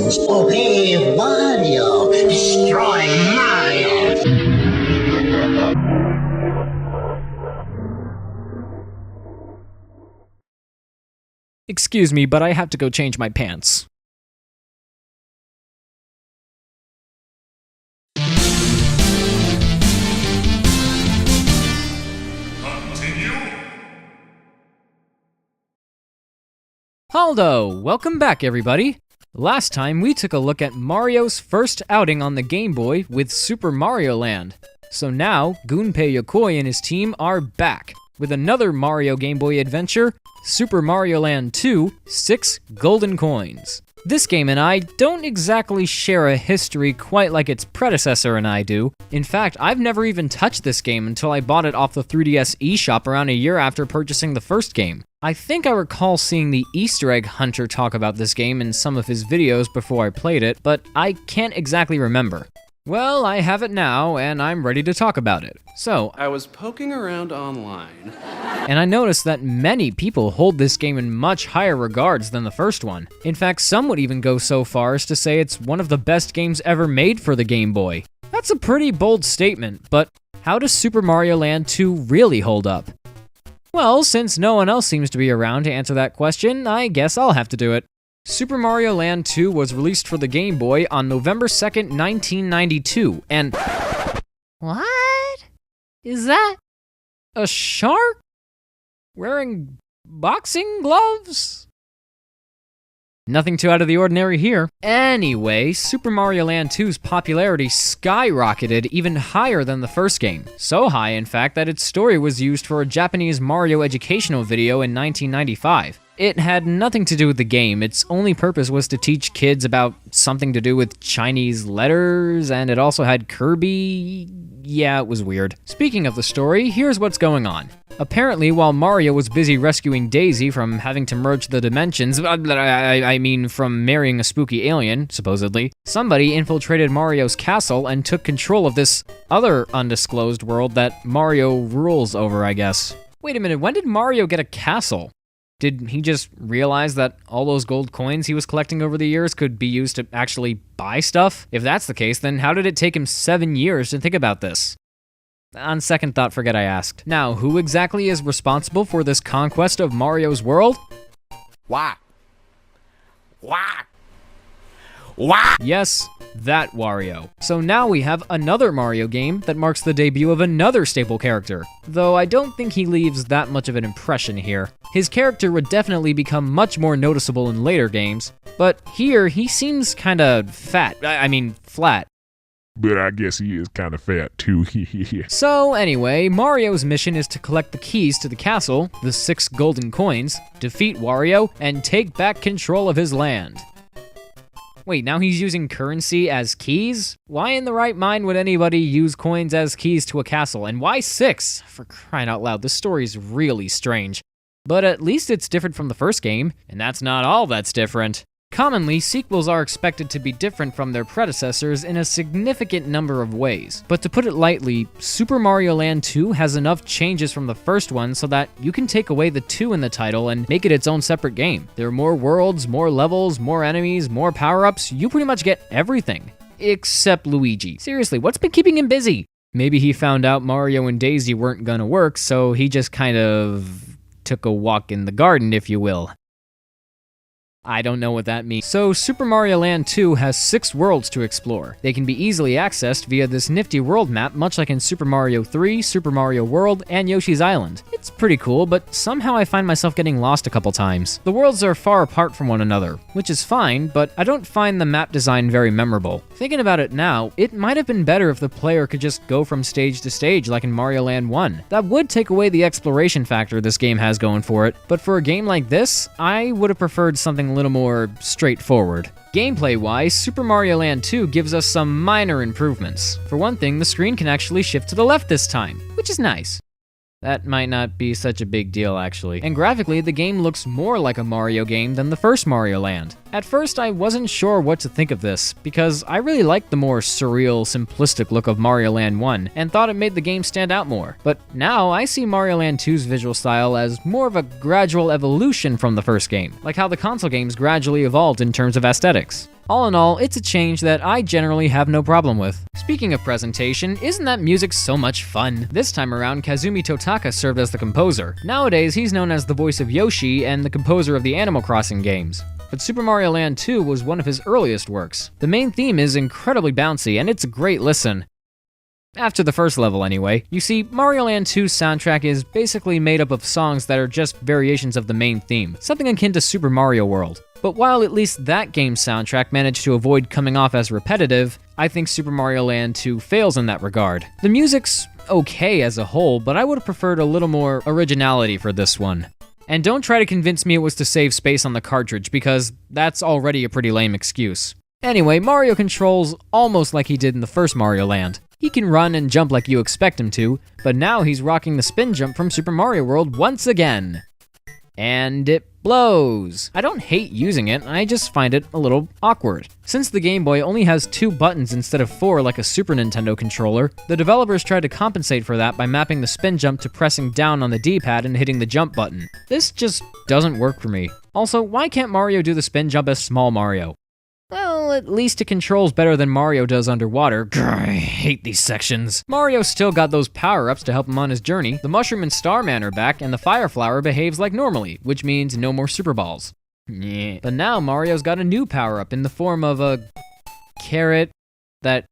Heroes obey Wario, destroying Mario. Excuse me, but I have to go change my pants. Haldo! Welcome back, everybody! Last time, we took a look at Mario's first outing on the Game Boy with Super Mario Land. So now, Gunpei Yokoi and his team are back with another Mario Game Boy adventure, Super Mario Land 2, 6 Golden Coins. This game and I don't exactly share a history quite like its predecessor and I do. In fact, I've never even touched this game until I bought it off the 3DS eShop around a year after purchasing the first game. I think I recall seeing the Easter egg hunter talk about this game in some of his videos before I played it, but I can't exactly remember. Well, I have it now, and I'm ready to talk about it. So, I was poking around online. And I noticed that many people hold this game in much higher regards than the first one. In fact, some would even go so far as to say it's one of the best games ever made for the Game Boy. That's a pretty bold statement, but how does Super Mario Land 2 really hold up? Well, since no one else seems to be around to answer that question, I guess I'll have to do it. Super Mario Land 2 was released for the Game Boy on November 2nd, 1992, and... What? Is that a shark wearing boxing gloves? Nothing too out of the ordinary here. Anyway, Super Mario Land 2's popularity skyrocketed even higher than the first game. So high, in fact, that its story was used for a Japanese Mario educational video in 1995. It had nothing to do with the game. Its only purpose was to teach kids about something to do with Chinese letters, and it also had Kirby. Yeah, it was weird. Speaking of the story, here's what's going on. Apparently, while Mario was busy rescuing Daisy from having to merge the dimensions, I mean from marrying a spooky alien, supposedly, somebody infiltrated Mario's castle and took control of this other undisclosed world that Mario rules over, I guess. Wait a minute, when did Mario get a castle? Did he just realize that all those gold coins he was collecting over the years could be used to actually buy stuff? If that's the case, then how did it take him 7 years to think about this? On second thought, forget I asked. Now, who exactly is responsible for this conquest of Mario's world? Wah! Wah! Yes, that Wario. So now we have another Mario game that marks the debut of another staple character, though I don't think he leaves that much of an impression here. His character would definitely become much more noticeable in later games, but here he seems kinda fat, flat. But I guess he is kind of fat too. So anyway, Mario's mission is to collect the keys to the castle, the 6 golden coins, defeat Wario, and take back control of his land. Wait, now he's using currency as keys? Why in the right mind would anybody use coins as keys to a castle? And why 6? For crying out loud, this story's really strange. But at least it's different from the first game, and that's not all that's different. Commonly, sequels are expected to be different from their predecessors in a significant number of ways. But to put it lightly, Super Mario Land 2 has enough changes from the first one so that you can take away the 2 in the title and make it its own separate game. There are more worlds, more levels, more enemies, more power-ups. You pretty much get everything. Except Luigi. Seriously, what's been keeping him busy? Maybe he found out Mario and Daisy weren't gonna work, so he just kind of took a walk in the garden, if you will. I don't know what that means. So Super Mario Land 2 has 6 worlds to explore. They can be easily accessed via this nifty world map, much like in Super Mario 3, Super Mario World, and Yoshi's Island. It's pretty cool, but somehow I find myself getting lost a couple times. The worlds are far apart from one another, which is fine, but I don't find the map design very memorable. Thinking about it now, it might have been better if the player could just go from stage to stage like in Mario Land 1. That would take away the exploration factor this game has going for it, but for a game like this, I would have preferred something a little more straightforward. Gameplay-wise, Super Mario Land 2 gives us some minor improvements. For one thing, the screen can actually shift to the left this time, which is nice. That might not be such a big deal, actually. And graphically, the game looks more like a Mario game than the first Mario Land. At first, I wasn't sure what to think of this, because I really liked the more surreal, simplistic look of Mario Land 1, and thought it made the game stand out more. But now, I see Mario Land 2's visual style as more of a gradual evolution from the first game, like how the console games gradually evolved in terms of aesthetics. All in all, it's a change that I generally have no problem with. Speaking of presentation, isn't that music so much fun? This time around, Kazumi Totaka served as the composer. Nowadays, he's known as the voice of Yoshi and the composer of the Animal Crossing games. But Super Mario Land 2 was one of his earliest works. The main theme is incredibly bouncy, and it's a great listen. After the first level anyway. You see, Mario Land 2's soundtrack is basically made up of songs that are just variations of the main theme, something akin to Super Mario World. But while at least that game's soundtrack managed to avoid coming off as repetitive, I think Super Mario Land 2 fails in that regard. The music's okay as a whole, but I would have preferred a little more originality for this one. And don't try to convince me it was to save space on the cartridge, because that's already a pretty lame excuse. Anyway, Mario controls almost like he did in the first Mario Land. He can run and jump like you expect him to, but now he's rocking the spin jump from Super Mario World once again. And it blows. I don't hate using it, I just find it a little awkward. Since the Game Boy only has 2 buttons instead of 4 like a Super Nintendo controller, the developers tried to compensate for that by mapping the spin jump to pressing down on the D-pad and hitting the jump button. This just doesn't work for me. Also, why can't Mario do the spin jump as Small Mario? Well, at least it controls better than Mario does underwater. Grr, I hate these sections. Mario still got those power-ups to help him on his journey. The Mushroom and Starman are back, and the Fire Flower behaves like normally, which means no more Super Balls. Yeah. But now Mario's got a new power-up in the form of a carrot that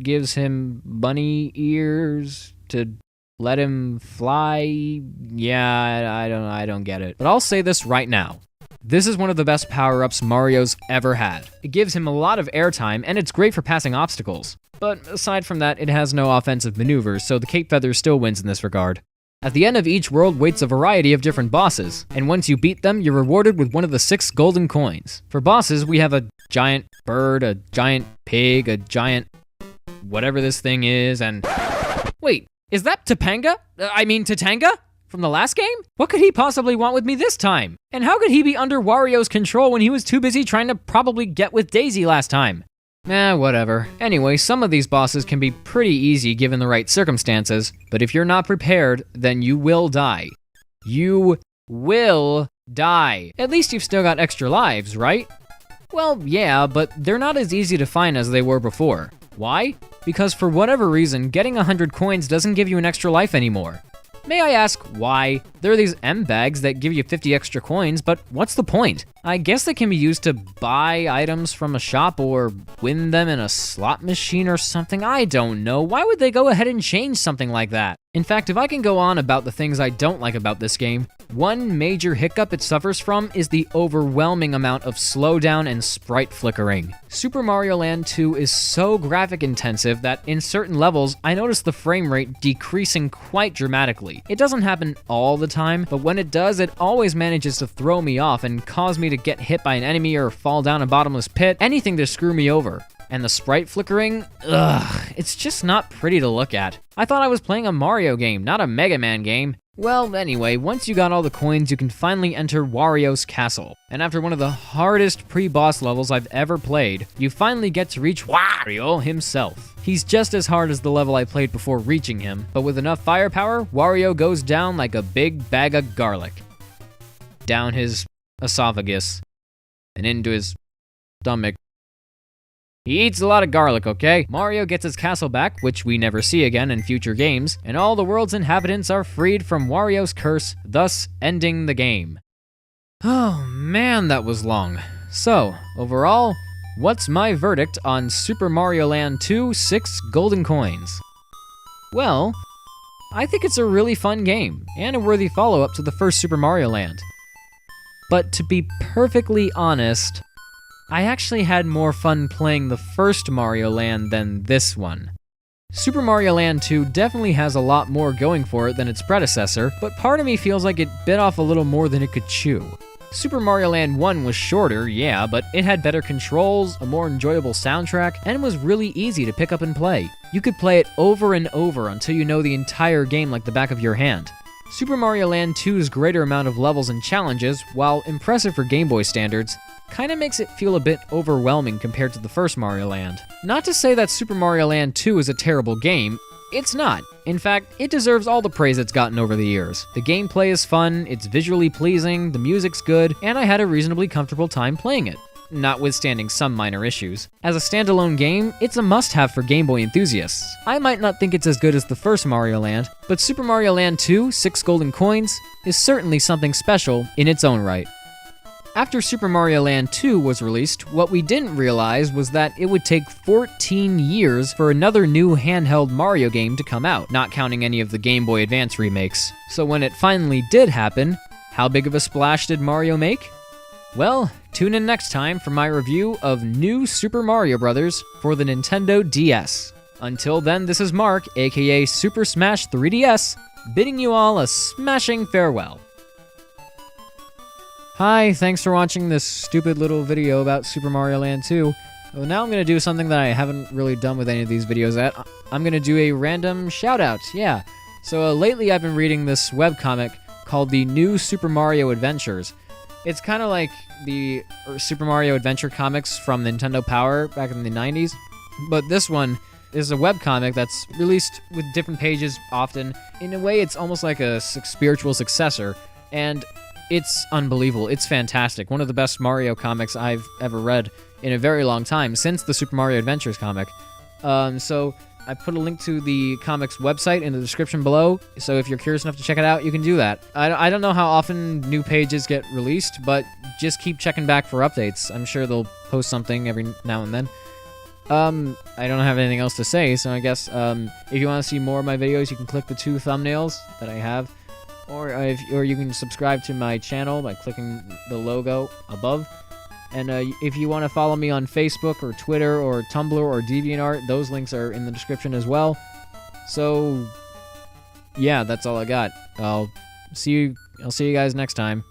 gives him bunny ears to let him fly. Yeah, I don't get it. But I'll say this right now. This is one of the best power-ups Mario's ever had. It gives him a lot of airtime, and it's great for passing obstacles. But aside from that, it has no offensive maneuvers, so the Cape Feather still wins in this regard. At the end of each world waits a variety of different bosses, and once you beat them, you're rewarded with one of the 6 golden coins. For bosses, we have a giant bird, a giant pig, a giant whatever this thing is, and... Wait, is that Tatanga? From the last game? What could he possibly want with me this time? And how could he be under Wario's control when he was too busy trying to probably get with Daisy last time? Whatever. Anyway, some of these bosses can be pretty easy given the right circumstances, but if you're not prepared, then you will die. You will die. At least you've still got extra lives, right? Well, yeah, but they're not as easy to find as they were before. Why? Because for whatever reason, getting 100 coins doesn't give you an extra life anymore. May I ask why? There are these M bags that give you 50 extra coins, but what's the point? I guess they can be used to buy items from a shop or win them in a slot machine or something. I don't know. Why would they go ahead and change something like that? In fact, if I can go on about the things I don't like about this game, one major hiccup it suffers from is the overwhelming amount of slowdown and sprite flickering. Super Mario Land 2 is so graphic intensive that in certain levels, I notice the frame rate decreasing quite dramatically. It doesn't happen all the time, but when it does, it always manages to throw me off and cause me to get hit by an enemy or fall down a bottomless pit, anything to screw me over. And the sprite flickering, it's just not pretty to look at. I thought I was playing a Mario game, not a Mega Man game. Well, anyway, once you got all the coins, you can finally enter Wario's castle. And after one of the hardest pre-boss levels I've ever played, you finally get to reach Wario himself. He's just as hard as the level I played before reaching him, but with enough firepower, Wario goes down like a big bag of garlic. Down his esophagus and into his stomach. He eats a lot of garlic, okay? Mario gets his castle back, which we never see again in future games, and all the world's inhabitants are freed from Wario's curse, thus ending the game. Oh man, that was long. So, overall, what's my verdict on Super Mario Land 2 6 Golden Coins? Well, I think it's a really fun game, and a worthy follow-up to the first Super Mario Land. But to be perfectly honest, I actually had more fun playing the first Mario Land than this one. Super Mario Land 2 definitely has a lot more going for it than its predecessor, but part of me feels like it bit off a little more than it could chew. Super Mario Land 1 was shorter, yeah, but it had better controls, a more enjoyable soundtrack, and was really easy to pick up and play. You could play it over and over until you know the entire game like the back of your hand. Super Mario Land 2's greater amount of levels and challenges, while impressive for Game Boy standards, kinda makes it feel a bit overwhelming compared to the first Mario Land. Not to say that Super Mario Land 2 is a terrible game, it's not. In fact, it deserves all the praise it's gotten over the years. The gameplay is fun, it's visually pleasing, the music's good, and I had a reasonably comfortable time playing it. notwithstanding some minor issues. As a standalone game, it's a must-have for Game Boy enthusiasts. I might not think it's as good as the first Mario Land, but Super Mario Land 2, 6 Golden Coins, is certainly something special in its own right. After Super Mario Land 2 was released, what we didn't realize was that it would take 14 years for another new handheld Mario game to come out, not counting any of the Game Boy Advance remakes. So when it finally did happen, how big of a splash did Mario make? Well, tune in next time for my review of New Super Mario Bros. For the Nintendo DS. Until then, this is Mark, aka Super Smash 3DS, bidding you all a smashing farewell. Hi, thanks for watching this stupid little video about Super Mario Land 2. Well, now I'm going to do something that I haven't really done with any of these videos yet. I'm going to do a random shout-out, yeah. So lately I've been reading this webcomic called The New Super Mario Adventures. It's kind of like the Super Mario Adventure comics from Nintendo Power back in the 90s, but this one is a webcomic that's released with different pages often. In a way, it's almost like a spiritual successor, and it's unbelievable. It's fantastic. One of the best Mario comics I've ever read in a very long time, since the Super Mario Adventures comic. So I put a link to the comic's website in the description below, so if you're curious enough to check it out, you can do that. I don't know how often new pages get released, but just keep checking back for updates. I'm sure they'll post something every now and then. I don't have anything else to say, so I guess if you want to see more of my videos, you can click the 2 thumbnails that I have. Or you can subscribe to my channel by clicking the logo above. And if you want to follow me on Facebook or Twitter or Tumblr or DeviantArt, those links are in the description as well. So, yeah, that's all I got. I'll see you guys next time.